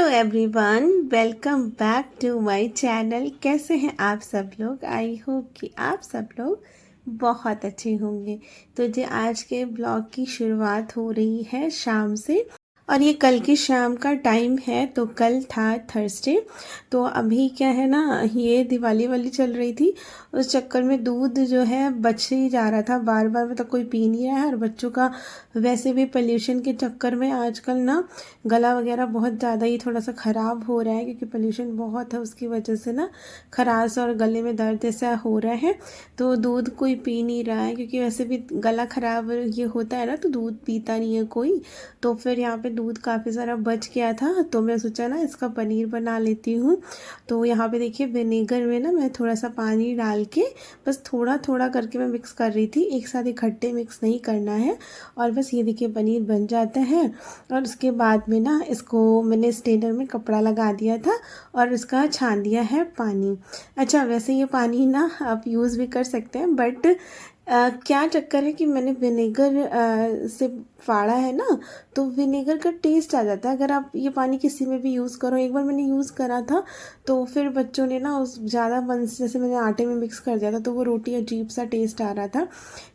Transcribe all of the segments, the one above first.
Hello everyone, welcome back to my channel. कैसे हैं आप सब लोग? आई होप कि आप सब लोग बहुत अच्छे होंगे। तो जी आज के ब्लॉग की शुरुआत हो रही है शाम से, और ये कल की शाम का टाइम है। तो कल था थर्सडे। तो अभी क्या है ना, ये दिवाली वाली चल रही थी, उस चक्कर में दूध जो है बच ही जा रहा था बार बार, मतलब कोई पी नहीं रहा है। और बच्चों का वैसे भी पोल्यूशन के चक्कर में आजकल ना गला वगैरह बहुत ज़्यादा ही थोड़ा सा ख़राब हो रहा है, क्योंकि पोल्यूशन बहुत है, उसकी वजह से ना खराश और गले में दर्द ऐसा हो रहा है। तो दूध कोई पी नहीं रहा है, क्योंकि वैसे भी गला ख़राब ये होता है ना, तो दूध पीता नहीं है कोई। तो फिर यहाँ पे दूध काफ़ी सारा बच गया था, तो मैं सोचा ना इसका पनीर बना लेती हूँ। तो यहाँ पे देखिए विनेगर में ना मैं थोड़ा सा पानी डाल के बस थोड़ा थोड़ा करके मैं मिक्स कर रही थी, एक साथ इकट्ठे मिक्स नहीं करना है। और बस ये देखिए पनीर बन जाता है। और उसके बाद में ना इसको मैंने स्ट्रेनर में कपड़ा लगा दिया था और इसका छान दिया है पानी। अच्छा, वैसे ये पानी ना आप यूज़ भी कर सकते हैं, बट क्या चक्कर है कि मैंने विनेगर से फाड़ा है ना, तो विनेगर का टेस्ट आ जाता है अगर आप ये पानी किसी में भी यूज़ करो। एक बार मैंने यूज़ करा था, तो फिर बच्चों ने ना उस ज़्यादा मन से, जैसे मैंने आटे में मिक्स कर दिया था, तो वो रोटी अजीब सा टेस्ट आ रहा था,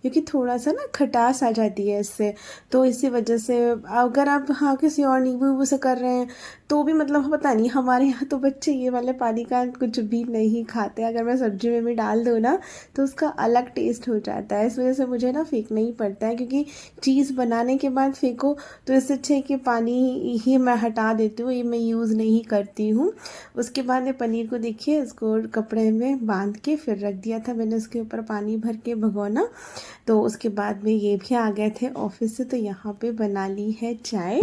क्योंकि थोड़ा सा ना खटास आ जाती है इससे। तो इसी वजह से अगर आप हाँ किसी और नींबू वीबू से कर रहे हैं तो भी मतलब पता नहीं, हमारे यहाँ तो बच्चे ये वाले पानी का कुछ भी नहीं खाते। अगर मैं सब्जी में भी डाल दूँ ना तो उसका अलग टेस्ट हो जाता है। इस वजह से मुझे ना फेंकना ही पड़ता है, क्योंकि चीज़ बनाने के बाद फेंको तो इससे अच्छा है कि पानी ही मैं हटा देती हूँ, ये मैं यूज़ नहीं करती हूँ। उसके बाद मैं पनीर को देखिए इसको कपड़े में बांध के फिर रख दिया था मैंने, उसके ऊपर पानी भर के भगोना। तो उसके बाद में ये भी आ गए थे ऑफिस से, तो यहाँ पे बना ली है चाय।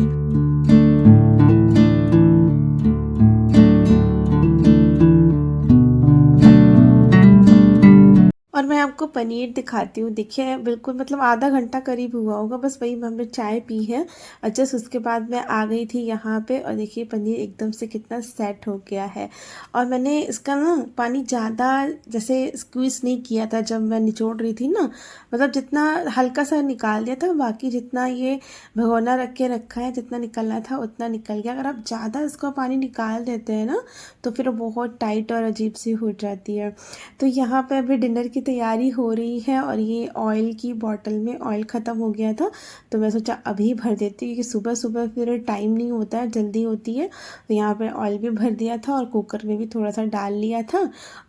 और मैं आपको पनीर दिखाती हूँ। देखिए बिल्कुल मतलब आधा घंटा करीब हुआ होगा, बस वही हमने चाय पी है। और जस्ट उसके बाद मैं आ गई थी यहाँ पे, और देखिए पनीर एकदम से कितना सेट हो गया है। और मैंने इसका ना पानी ज़्यादा जैसे स्क्वीज़ नहीं किया था जब मैं निचोड़ रही थी ना, मतलब जितना हल्का सा निकाल दिया था, बाकी जितना ये भगोना रख के रखा है जितना निकलना था उतना निकल गया। अगर आप ज़्यादा इसका पानी निकाल देते हैं ना तो फिर बहुत टाइट और अजीब सी हो जाती है। तो यहाँ पे अभी डिनर की तैयारी हो रही है, और ये ऑयल की बॉटल में ऑयल ख़त्म हो गया था, तो मैं सोचा अभी भर देती हूँ, क्योंकि सुबह सुबह फिर टाइम नहीं होता है, जल्दी होती है। तो यहाँ पे ऑयल भी भर दिया था और कुकर में भी थोड़ा सा डाल लिया था।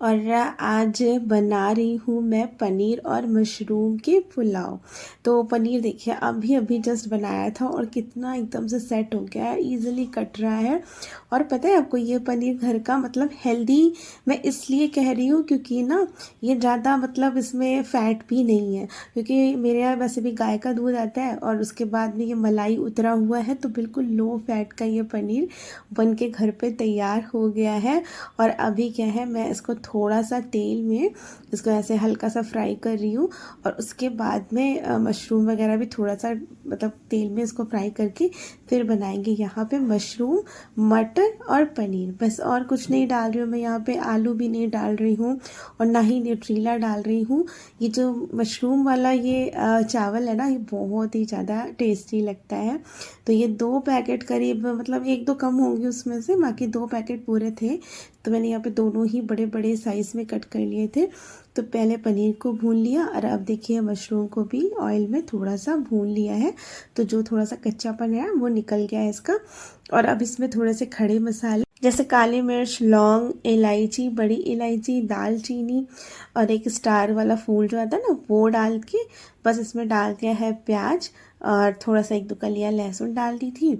और आज बना रही हूँ मैं पनीर और मशरूम के पुलाव। तो पनीर देखिए अभी अभी जस्ट बनाया था, और कितना एकदम से सेट हो गया है, ईजिली कट रहा है। और पता है आपको, ये पनीर घर का मतलब हेल्दी मैं इसलिए कह रही हूँ क्योंकि ना ये ज़्यादा मतलब इसमें फ़ैट भी नहीं है, क्योंकि मेरे यहाँ वैसे भी गाय का दूध आता है, और उसके बाद में ये मलाई उतरा हुआ है, तो बिल्कुल लो फैट का ये पनीर बन के घर पे तैयार हो गया है। और अभी क्या है, मैं इसको थोड़ा सा तेल में इसको ऐसे हल्का सा फ्राई कर रही हूँ, और उसके बाद में मशरूम वगैरह भी थोड़ा सा मतलब तेल में इसको फ्राई करके फिर बनाएंगे। यहाँ पे मशरूम, मटर और पनीर, बस और कुछ नहीं डाल रही हूँ मैं। यहाँ पे आलू भी नहीं डाल रही हूँ, और ना ही न्यूट्रीला डाल रही हूँ। ये जो मशरूम वाला ये चावल है ना, ये बहुत ही ज़्यादा टेस्टी लगता है। तो ये 2 पैकेट करीब, मतलब 1-2 कम होंगे उसमें से, बाकी 2 पैकेट पूरे थे। तो मैंने यहाँ पे दोनों ही बड़े बड़े साइज़ में कट कर लिए थे। तो पहले पनीर को भून लिया, और अब देखिए मशरूम को भी ऑयल में थोड़ा सा भून लिया है, तो जो थोड़ा सा कच्चापन है वो निकल गया है इसका। और अब इसमें थोड़े से खड़े मसाले जैसे काली मिर्च, लौंग, इलायची, बड़ी इलायची, दालचीनी, और एक स्टार वाला फूल जो आता है ना, वो डाल के बस इसमें डाल दिया है प्याज, और थोड़ा सा 1-2 कलियाँ लहसुन डाल दी थी।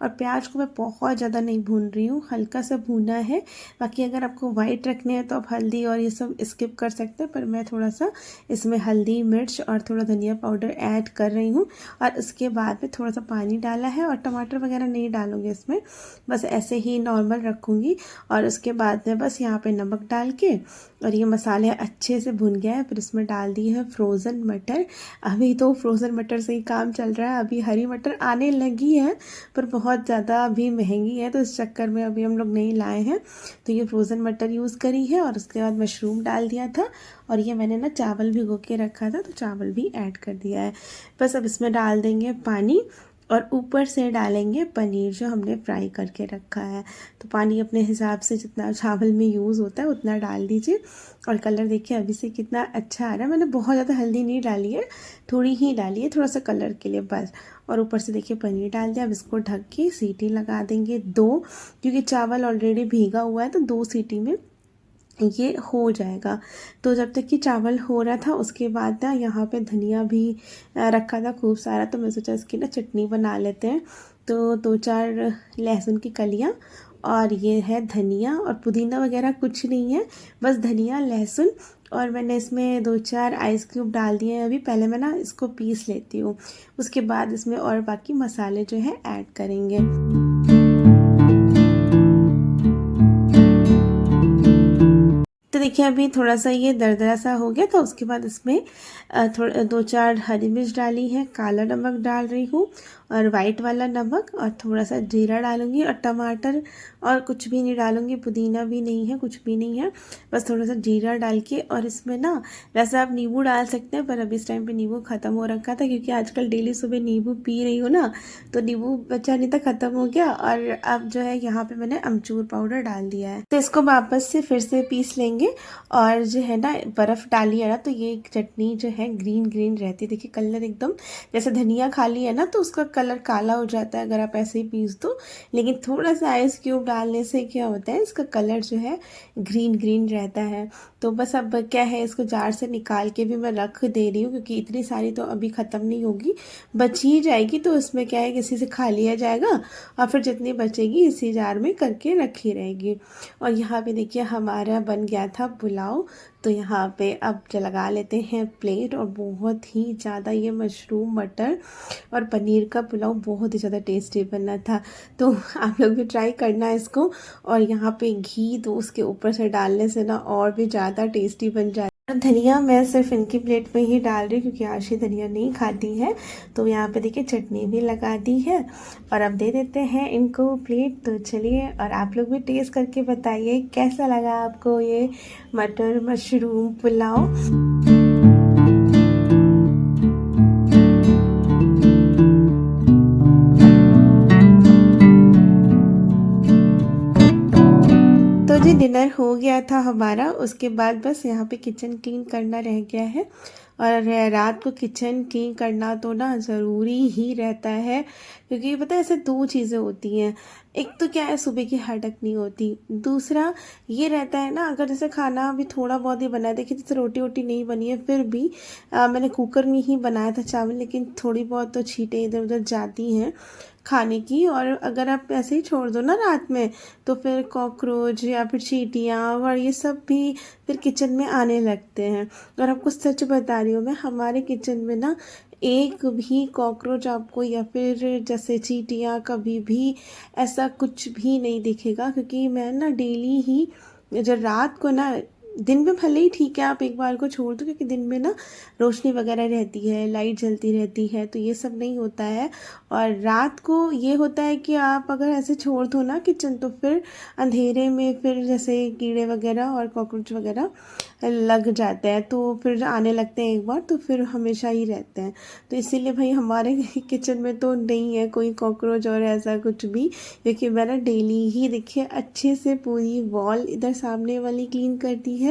और प्याज को मैं बहुत ज़्यादा नहीं भून रही हूँ, हल्का सा भूना है। बाकी अगर आपको वाइट रखने हैं तो आप हल्दी और ये सब स्किप कर सकते हैं, पर मैं थोड़ा सा इसमें हल्दी, मिर्च और थोड़ा धनिया पाउडर ऐड कर रही हूँ। और उसके बाद में थोड़ा सा पानी डाला है, और टमाटर वगैरह नहीं डालूँगी इसमें, बस ऐसे ही नॉर्मल रखूँगी। और उसके बाद में बस यहाँ पे नमक डाल के, और ये मसाले अच्छे से भुन गया है, फिर इसमें डाल दी है फ्रोज़न मटर। अभी तो फ्रोज़न मटर से ही काम चल रहा है, अभी हरी मटर आने लगी है पर बहुत ज़्यादा अभी महंगी है, तो इस चक्कर में अभी हम लोग नहीं लाए हैं। तो ये फ्रोज़न मटर यूज़ करी है, और उसके बाद मशरूम डाल दिया था, और ये मैंने ना चावल भिगो के रखा था, तो चावल भी ऐड कर दिया है। बस अब इसमें डाल देंगे पानी, और ऊपर से डालेंगे पनीर जो हमने फ्राई करके रखा है। तो पानी अपने हिसाब से जितना चावल में यूज़ होता है उतना डाल दीजिए। और कलर देखिए अभी से कितना अच्छा आ रहा है। मैंने बहुत ज़्यादा हल्दी नहीं डाली है, थोड़ी ही डाली है, थोड़ा सा कलर के लिए बस। और ऊपर से देखिए पनीर डाल दिया। अब इसको ढक के सीटी लगा देंगे 2, क्योंकि चावल ऑलरेडी भीगा हुआ है तो 2 सीटी में ये हो जाएगा। तो जब तक कि चावल हो रहा था उसके बाद ना यहाँ पे धनिया भी रखा था खूब सारा, तो मैं सोचा इसकी ना चटनी बना लेते हैं। तो 2-4 लहसुन की कलियाँ और ये है धनिया, और पुदीना वगैरह कुछ नहीं है, बस धनिया लहसुन। और मैंने इसमें 2-4 आइस क्यूब डाल दिए हैं अभी। पहले मैं ना इसको पीस लेती हूँ, उसके बाद इसमें और बाकी मसाले जो है ऐड करेंगे। तो देखिए अभी थोड़ा सा ये दरदरा सा हो गया, तो उसके बाद इसमें थोड़ा 2-4 हरी मिर्च डाली है, काला नमक डाल रही हूँ और वाइट वाला नमक, और थोड़ा सा जीरा डालूंगी, और टमाटर और कुछ भी नहीं डालूंगी, पुदीना भी नहीं है, कुछ भी नहीं है, बस थोड़ा सा जीरा डाल के। और इसमें ना वैसे आप नींबू डाल सकते हैं, पर अभी इस टाइम पे नींबू ख़त्म हो रखा था, क्योंकि आजकल डेली सुबह नींबू पी रही हूँ ना, तो नींबू बचा नहीं था, ख़त्म हो गया। और अब जो है यहाँ पे मैंने अमचूर पाउडर डाल दिया है, तो इसको वापस से फिर से पीस लेंगे। और जो है ना बर्फ़ डाली है ना, तो ये चटनी जो है ग्रीन ग्रीन रहती है। देखिए कलर एकदम, जैसे धनिया खाली है ना तो उसका कलर काला हो जाता है अगर आप ऐसे ही पीस दो, लेकिन थोड़ा सा आइस क्यूब डालने से क्या होता है, इसका कलर जो है ग्रीन ग्रीन रहता है। तो बस अब क्या है, इसको जार से निकाल के भी मैं रख दे रही हूँ, क्योंकि इतनी सारी तो अभी ख़त्म नहीं होगी, बच ही जाएगी। तो इसमें क्या है, किसी से खा लिया जाएगा और फिर जितनी बचेगी इसी जार में करके रखी रहेगी। और यहाँ पे देखिए हमारा बन गया था पुलाव। तो यहाँ पे अब लगा लेते हैं प्लेट। और बहुत ही ज़्यादा ये मशरूम मटर और पनीर का पुलाव बहुत ही ज़्यादा टेस्टी बना था। तो आप लोग भी ट्राई करना इसको। और यहाँ पे घी तो उसके ऊपर से डालने से ना और भी ज़्यादा टेस्टी बन जाता है। धनिया मैं सिर्फ इनकी प्लेट में ही डाल रही हूँ, क्योंकि आशी धनिया नहीं खाती है। तो यहाँ पे देखिए चटनी भी लगा दी है, और अब दे देते हैं इनको प्लेट। तो चलिए, और आप लोग भी टेस्ट करके बताइए कैसा लगा आपको ये मटर मशरूम पुलाव। तो जी डिनर हो गया था हमारा, उसके बाद बस यहाँ पे किचन क्लीन करना रह गया है। और रात को किचन क्लीन करना तो ना ज़रूरी ही रहता है, क्योंकि पता है ऐसे 2 चीज़ें होती हैं। एक तो क्या है, सुबह की हड़क नहीं होती, दूसरा ये रहता है ना, अगर जैसे खाना भी थोड़ा बहुत ही बना है, देखिए जैसे रोटी वोटी नहीं बनी है, फिर भी मैंने कुकर में ही बनाया था चावल, लेकिन थोड़ी बहुत तो छींटें इधर उधर जाती हैं खाने की। और अगर आप ऐसे ही छोड़ दो ना रात में, तो फिर कॉकरोच या फिर चींटियाँ और ये सब भी फिर किचन में आने लगते हैं। और आपको सच बता रही हूँ मैं, हमारे किचन में ना एक भी कॉकरोच आपको या फिर जैसे चींटियाँ कभी भी ऐसा कुछ भी नहीं दिखेगा, क्योंकि मैं ना डेली ही जब रात को ना, दिन में भले ही ठीक है आप एक बार को छोड़ दो, क्योंकि दिन में ना रोशनी वगैरह रहती है, लाइट जलती रहती है, तो ये सब नहीं होता है। और रात को ये होता है कि आप अगर ऐसे छोड़ दो ना किचन, तो फिर अंधेरे में फिर जैसे कीड़े वगैरह और कॉकरोच वगैरह लग जाते हैं, तो फिर आने लगते हैं एक बार, तो फिर हमेशा ही रहते हैं। तो इसीलिए भाई हमारे किचन में तो नहीं है कोई कॉकरोच और ऐसा कुछ भी, क्योंकि मैंने डेली ही देखिए अच्छे से पूरी वॉल इधर सामने वाली क्लीन कर दी है,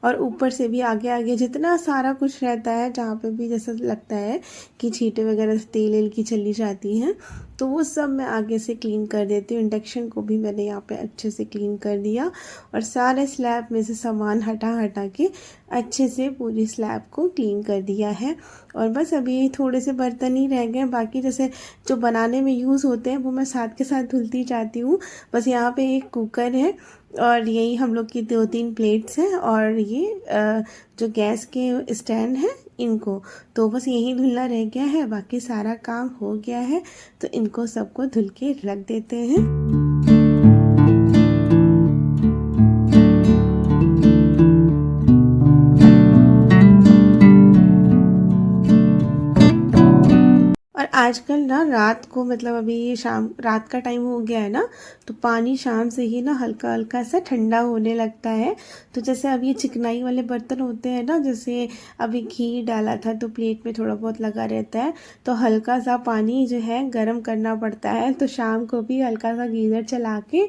और ऊपर से भी आगे आगे जितना सारा कुछ रहता है, जहाँ पे भी जैसा लगता है कि छींटे वगैरह तेल वेल की चली जाती हैं, तो वो सब मैं आगे से क्लीन कर देती हूँ। इंडक्शन को भी मैंने यहाँ पे अच्छे से क्लीन कर दिया, और सारे स्लैब में से सामान हटा हटा के अच्छे से पूरी स्लैब को क्लीन कर दिया है। और बस अभी थोड़े से बर्तन ही रह गए, बाकी जैसे जो बनाने में यूज़ होते हैं वो मैं साथ के साथ धुलती जाती हूँ। बस यहाँ पे एक कुकर है, और यही हम लोग की 2-3 प्लेट्स हैं, और ये जो गैस के स्टैंड है इनको, तो बस यही धुलना रह गया है, बाकी सारा काम हो गया है। तो इनको सबको धुल के रख देते हैं। और आजकल ना ना रात को मतलब अभी शाम रात का टाइम हो गया है ना, तो पानी शाम से ही ना हल्का हल्का सा ठंडा होने लगता है। तो जैसे अब ये चिकनाई वाले बर्तन होते हैं ना, जैसे अभी घी डाला था तो प्लेट में थोड़ा बहुत लगा रहता है, तो हल्का सा पानी जो है गर्म करना पड़ता है। तो शाम को भी हल्का सा गीज़र चला के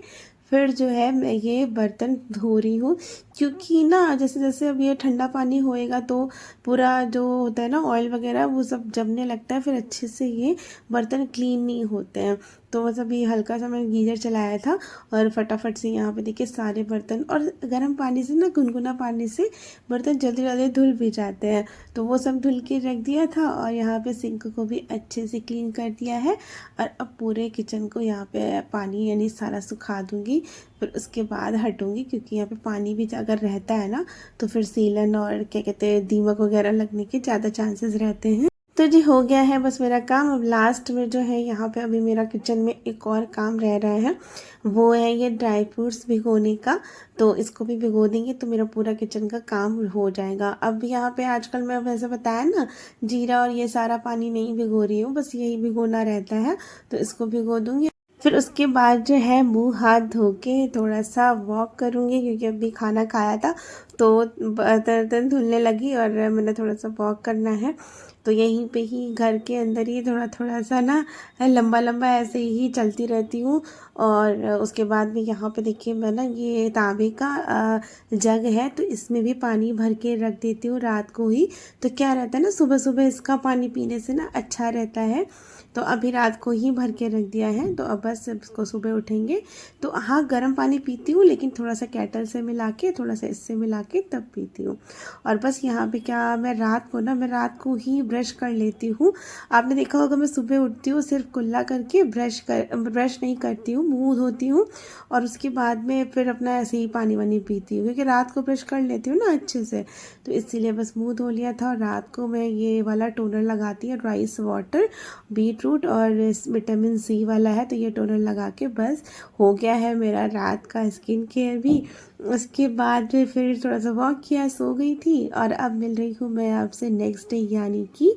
फिर जो है मैं ये बर्तन धो रही हूँ, क्योंकि ना जैसे जैसे अब ये ठंडा पानी होएगा तो पूरा जो होता है ना ऑयल वगैरह वो सब जमने लगता है, फिर अच्छे से ये बर्तन क्लीन नहीं होते हैं। तो बस अभी हल्का सा मैंने गीज़र चलाया था और फटाफट से यहाँ पे देखिए सारे बर्तन, और गर्म पानी से ना गुनगुना पानी से बर्तन जल्दी जल्दी धुल भी जाते हैं, तो वो सब धुल के रख दिया था। और यहाँ पे सिंक को भी अच्छे से क्लीन कर दिया है, और अब पूरे किचन को यहाँ पे पानी यानी सारा सुखा दूँगी, फिर उसके बाद हटूँगी, क्योंकि यहाँ पे पानी भी अगर रहता है ना तो फिर सीलन और क्या कहते हैं दीमक वगैरह लगने के ज़्यादा चांसेस रहते हैं। तो जी हो गया है बस मेरा काम। अब लास्ट में जो है यहाँ पे अभी मेरा किचन में एक और काम रह रहा है, वो है ये ड्राई फ्रूट्स भिगोने का। तो इसको भी भिगो देंगे तो मेरा पूरा किचन का काम हो जाएगा। अब यहाँ पे आजकल मैं वैसे बताया ना, जीरा और ये सारा पानी नहीं भिगो रही हूँ, बस यही भिगोना रहता है, तो इसको भिगो दूँगी। फिर उसके बाद जो है मुंह हाथ धो के थोड़ा सा वॉक करूँगी, क्योंकि अभी खाना खाया था तो बर्तन धुलने लगी और मैंने थोड़ा सा वॉक करना है। तो यहीं पे ही घर के अंदर ही थोड़ा थोड़ा सा ना लंबा लंबा ऐसे ही चलती रहती हूँ। और उसके बाद भी यहाँ पे देखिए मैं ना ये तांबे का जग है, तो इसमें भी पानी भर के रख देती हूँ रात को ही। तो क्या रहता है ना, सुबह सुबह इसका पानी पीने से ना अच्छा रहता है। तो अभी रात को ही भर के रख दिया है, तो अब बस इसको सुबह उठेंगे तो हाँ गर्म पानी पीती हूँ, लेकिन थोड़ा सा केटल से मिला के थोड़ा सा इससे मिला के तब पीती हूँ। और बस यहाँ पे क्या मैं रात को ही ब्रश कर लेती हूँ। आपने देखा होगा मैं सुबह उठती हूँ सिर्फ कुल्ला करके ब्रश नहीं करती हूँ, मुँह धोती हूँ और उसके बाद में फिर अपना ऐसे ही पानी वानी पीती हूँ, क्योंकि रात को ब्रश कर लेती हूँ ना अच्छे से, तो इसीलिए बस मुँह धो लिया था। और रात को मैं ये वाला टोनर लगाती हूँ, राइस वाटर, बीटरूट और विटामिन सी वाला है, तो ये टोनर लगा के बस हो गया है मेरा रात का स्किन केयर भी। उसके बाद फिर थोड़ा सा वॉक किया, सो गई थी, और अब मिल रही हूँ मैं आपसे नेक्स्ट डे यानी कि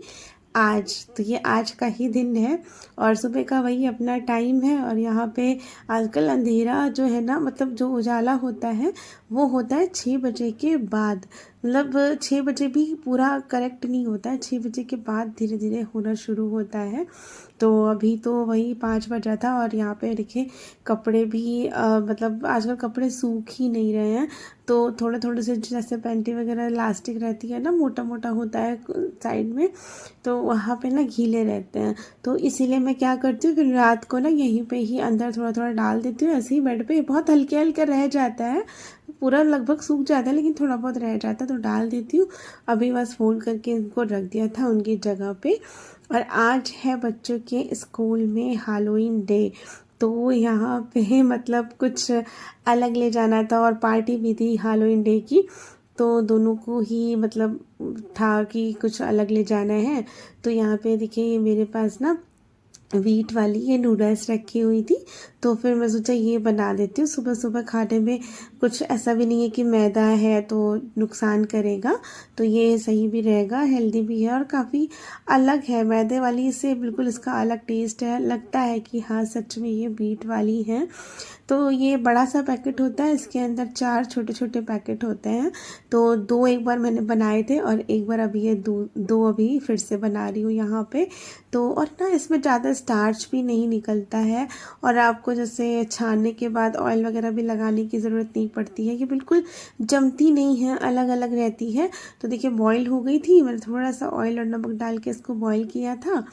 आज। तो ये आज का ही दिन है और सुबह का वही अपना टाइम है। और यहाँ पे आजकल अंधेरा जो है ना, मतलब जो उजाला होता है वो होता है 6 बजे के बाद, मतलब 6 बजे भी पूरा करेक्ट नहीं होता है, 6 बजे के बाद धीरे धीरे होना शुरू होता है। तो अभी तो वही 5 बजा था और यहाँ पे देखिए कपड़े भी मतलब आजकल कपड़े सूख ही नहीं रहे हैं, तो थोड़े थोड़े से जैसे पैंटी वगैरह इलास्टिक रहती है ना, मोटा मोटा होता है साइड में, तो वहाँ पे ना गीले रहते हैं। तो इसीलिए मैं क्या करती हूँ कि रात को ना यहीं पे ही अंदर थोड़ा थोड़ा डाल देती हूँ, ऐसे ही बेड पे, बहुत हल्के हल्के रह जाता है, पूरा लगभग सूख जाता है लेकिन थोड़ा बहुत रह जाता है, तो डाल देती हूँ। अभी बस फोल्ड करके इनको रख दिया था उनकी जगह पे। और आज है बच्चों के स्कूल में हैलोवीन डे, तो यहाँ पे मतलब कुछ अलग ले जाना था और पार्टी भी थी हैलोवीन डे की, तो दोनों को ही मतलब था कि कुछ अलग ले जाना है। तो यहाँ पे देखिए मेरे पास ना वीट वाली ये नूडल्स रखी हुई थी, तो फिर मैं सोचा ये बना देती हूँ। सुबह सुबह खाने में कुछ ऐसा भी नहीं है कि मैदा है तो नुकसान करेगा, तो ये सही भी रहेगा, हेल्दी भी है और काफ़ी अलग है मैदे वाली से, बिल्कुल इसका अलग टेस्ट है, लगता है कि हाँ सच में ये वीट वाली है। तो ये बड़ा सा पैकेट होता है, इसके अंदर 4 छोटे छोटे पैकेट होते हैं, तो 2 एक बार मैंने बनाए थे और एक बार अभी ये दो अभी फिर से बना रही हूँ यहाँ पे। तो और ना इसमें ज़्यादा स्टार्च भी नहीं निकलता है, और आपको जैसे छानने के बाद ऑयल वगैरह भी लगाने की ज़रूरत नहीं पड़ती है, ये बिल्कुल जमती नहीं है, अलग अलग रहती है। तो देखिए बॉईल हो गई थी, मैंने थोड़ा सा ऑयल और नमक डाल के इसको बॉईल किया था,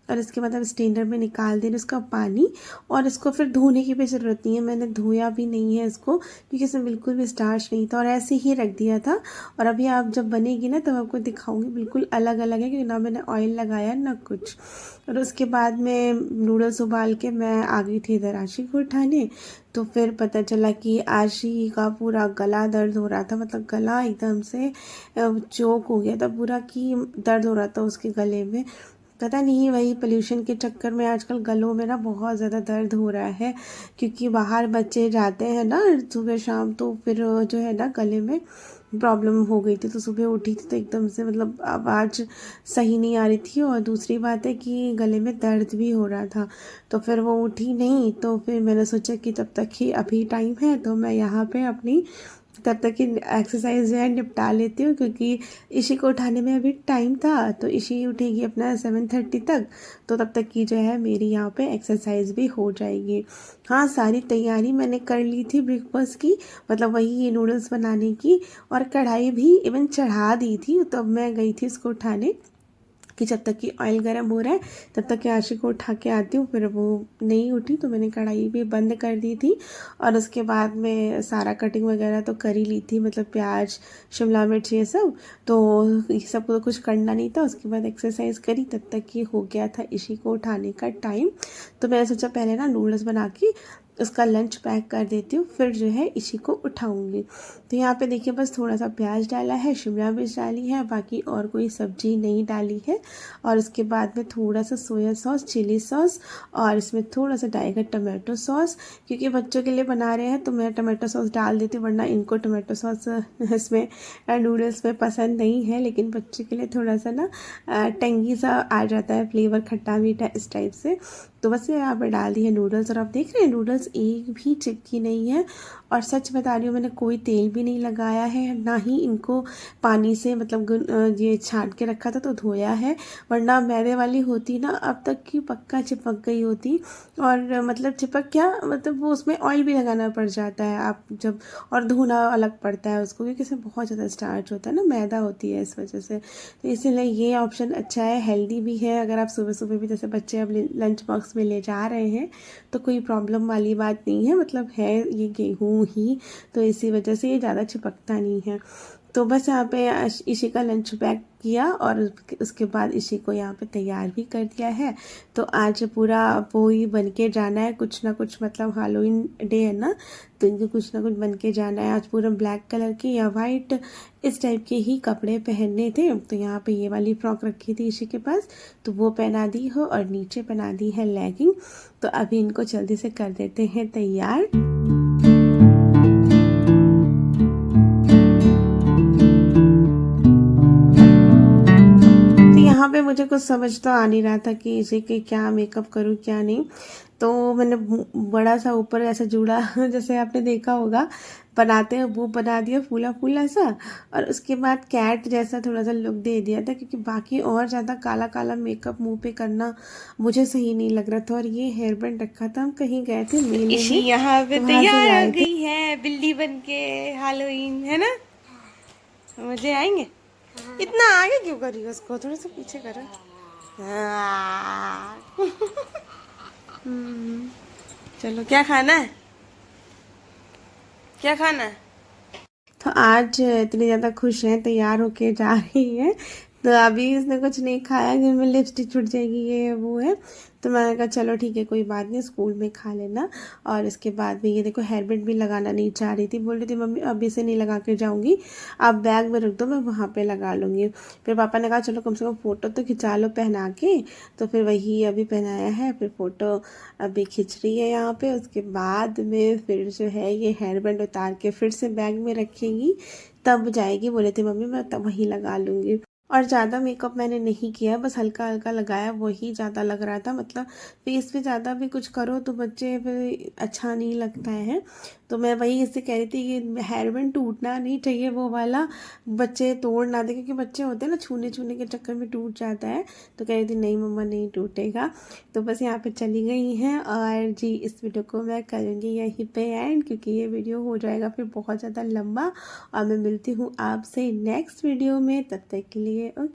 और इसके बाद अब स्ट्रेनर में निकाल देना उसका पानी, और इसको फिर धोने की भी ज़रूरत नहीं है, मैंने धोया भी नहीं है इसको, क्योंकि इसमें बिल्कुल भी स्टार्च नहीं था और ऐसे ही रख दिया था। और अभी आप जब बनेगी ना तब आपको दिखाऊंगी, बिल्कुल अलग अलग है, क्योंकि ना मैंने ऑयल लगाया ना कुछ। और उसके बाद में नूडल्स उबाल के मैं आ गई थी इधर आशी को उठाने, तो फिर पता चला कि आशी का पूरा गला दर्द हो रहा था, मतलब गला एकदम से चोक हो गया था पूरा, कि दर्द हो रहा था उसके गले में। पता नहीं वही पोल्यूशन के चक्कर में आजकल गलों में ना बहुत ज़्यादा दर्द हो रहा है, क्योंकि बाहर बच्चे जाते हैं ना सुबह शाम, तो फिर जो है ना गले में प्रॉब्लम हो गई थी, तो सुबह उठी थी तो एकदम से मतलब आवाज़ सही नहीं आ रही थी, और दूसरी बात है कि गले में दर्द भी हो रहा था। तो फिर वो उठी नहीं, तो फिर मैंने सोचा कि तब तक ही अभी टाइम है तो मैं यहाँ पे अपनी तब तक की एक्सरसाइज जो है निपटा लेती हूँ, क्योंकि इसी को उठाने में अभी टाइम था। तो इसी उठेगी अपना 7:30 तक, तो तब तक की जो है मेरी यहाँ पे एक्सरसाइज भी हो जाएगी। हाँ, सारी तैयारी मैंने कर ली थी ब्रेकफास्ट की, मतलब वही नूडल्स बनाने की, और कढ़ाई भी इवन चढ़ा दी थी। तब मैं गई थी इसको उठाने कि जब तक कि ऑयल गर्म हो रहा है तब तक कि आशी को उठा के आती हूँ। फिर वो नहीं उठी तो मैंने कढ़ाई भी बंद कर दी थी, और उसके बाद में सारा कटिंग वगैरह तो कर ही ली थी, मतलब प्याज, शिमला मिर्च, ये सब। तो ये सब तो कुछ करना नहीं था। उसके बाद एक्सरसाइज करी, तब तक कि हो गया था इसी को उठाने का टाइम। तो मैंने सोचा पहले ना नूडल्स बना के उसका लंच पैक कर देती हूँ, फिर जो है इसी को उठाऊंगी। तो यहाँ पे देखिए बस थोड़ा सा प्याज डाला है, शिमला मिर्च डाली है, बाकी और कोई सब्जी नहीं डाली है। और उसके बाद में थोड़ा सा सोया सॉस, चिली सॉस, और इसमें थोड़ा सा डालेगा टमाटो सॉस, क्योंकि बच्चों के लिए बना रहे हैं तो मैं टमाटो सॉस डाल देती हूँ, वरना इनको टमाटो सॉस इसमें नूडल्स में पसंद नहीं है। लेकिन बच्चे के लिए थोड़ा सा ना टेंगी सा आ जाता है, फ्लेवर खट्टा मीठा इस टाइप से। तो बस यहाँ पर डाल दी है नूडल्स, और आप देख रहे हैं नूडल्स एक भी चिपकी नहीं है। और सच बता रही हूँ, मैंने कोई तेल भी नहीं लगाया है, ना ही इनको पानी से मतलब ये छाट के रखा था तो धोया है, वरना मैदे वाली होती ना अब तक की पक्का चिपक गई होती। और मतलब चिपक क्या, मतलब वो उसमें ऑयल भी लगाना पड़ जाता है आप जब, और धोना अलग पड़ता है उसको, क्योंकि इसमें बहुत ज़्यादा स्टार्च होता है ना, मैदा होती है इस वजह से। तो इसीलिए ये ऑप्शन अच्छा है, हेल्दी भी है। अगर आप सुबह सुबह भी जैसे बच्चे अब लंच बॉक्स में ले जा रहे हैं तो कोई प्रॉब्लम वाली बात नहीं है, मतलब है ये गेहूँ ही, तो इसी वजह से ये ज़्यादा चिपकता नहीं है। तो बस यहाँ पे इसी का लंच पैक किया, और उसके बाद इसी को यहाँ पे तैयार भी कर दिया है। तो आज पूरा वो ही बन के जाना है कुछ ना कुछ, मतलब हैलोवीन डे है ना, तो इनको कुछ ना कुछ बन के जाना है। आज पूरा ब्लैक कलर के या वाइट इस टाइप के ही कपड़े पहनने थे। तो यहाँ पे ये वाली फ्रॉक रखी थी इसी के पास, तो वो पहना दी हो, और नीचे पहना दी है लेगिंग। तो अभी इनको जल्दी से कर देते हैं तैयार। यहाँ पे मुझे कुछ समझ तो आ नहीं रहा था कि इसे कि क्या मेकअप करूँ क्या नहीं। तो मैंने बड़ा सा ऊपर ऐसा जूड़ा जैसे आपने देखा होगा बनाते हैं, वो बना दिया फूला फूला सा, और उसके बाद कैट जैसा थोड़ा सा लुक दे दिया था, क्योंकि बाकी और ज़्यादा काला काला मेकअप मुंह पे करना मुझे सही नहीं लग रहा था। और ये हेयर बैंड रखा था, हम कहीं गए थे मेले में, यहाँ पे तो वहाँ से तैयार लाए हो थे। गई है बिल्ली बन के हैलोवीन, है ना? मजे आएंगे। इतना आगे क्यों करी उसको, थोड़ा सा पीछे करो। हाँ। चलो क्या खाना है, क्या खाना है? तो आज इतनी ज़्यादा खुश हैं, तैयार होके जा रही है। तो अभी इसने कुछ नहीं खाया, घर में लिपस्टिक छूट जाएगी ये वो है। तो मैंने कहा चलो ठीक है कोई बात नहीं, स्कूल में खा लेना। और इसके बाद में ये देखो हेयर बैंड भी लगाना नहीं चाह रही थी, बोल रही थी मम्मी अभी से नहीं लगा के जाऊँगी, आप बैग में रख दो मैं वहाँ पे लगा लूँगी। फिर पापा ने कहा चलो कम से कम फ़ोटो तो खिंचा लो पहना के। तो फिर वही अभी पहनाया है, फिर फ़ोटो अभी खिंच रही है यहाँ पे। उसके बाद में फिर जो है ये हेयर बैंड उतार के फिर से बैग में रखेंगी, तब जाएगी। बोले थे मम्मी मैं तब वहीं लगा लूँगी। और ज़्यादा मेकअप मैंने नहीं किया, बस हल्का हल्का लगाया, वही ज़्यादा लग रहा था। मतलब फेस पे ज़्यादा भी कुछ करो तो बच्चे पे अच्छा नहीं लगता है। तो मैं वही इससे कह रही थी कि हेयर बैंड टूटना नहीं चाहिए वो वाला, बच्चे तोड़ ना दे, क्योंकि बच्चे होते हैं ना छूने छूने के चक्कर में टूट जाता है। तो कह रही थी नहीं मम्मा नहीं टूटेगा। तो बस यहाँ पे चली गई हैं, और जी इस वीडियो को मैं करूँगी यहीं पे एंड, क्योंकि ये वीडियो हो जाएगा फिर बहुत ज़्यादा लंबा। और मैं मिलती हूँ आपसे नेक्स्ट वीडियो में, तब तक के लिए ओके।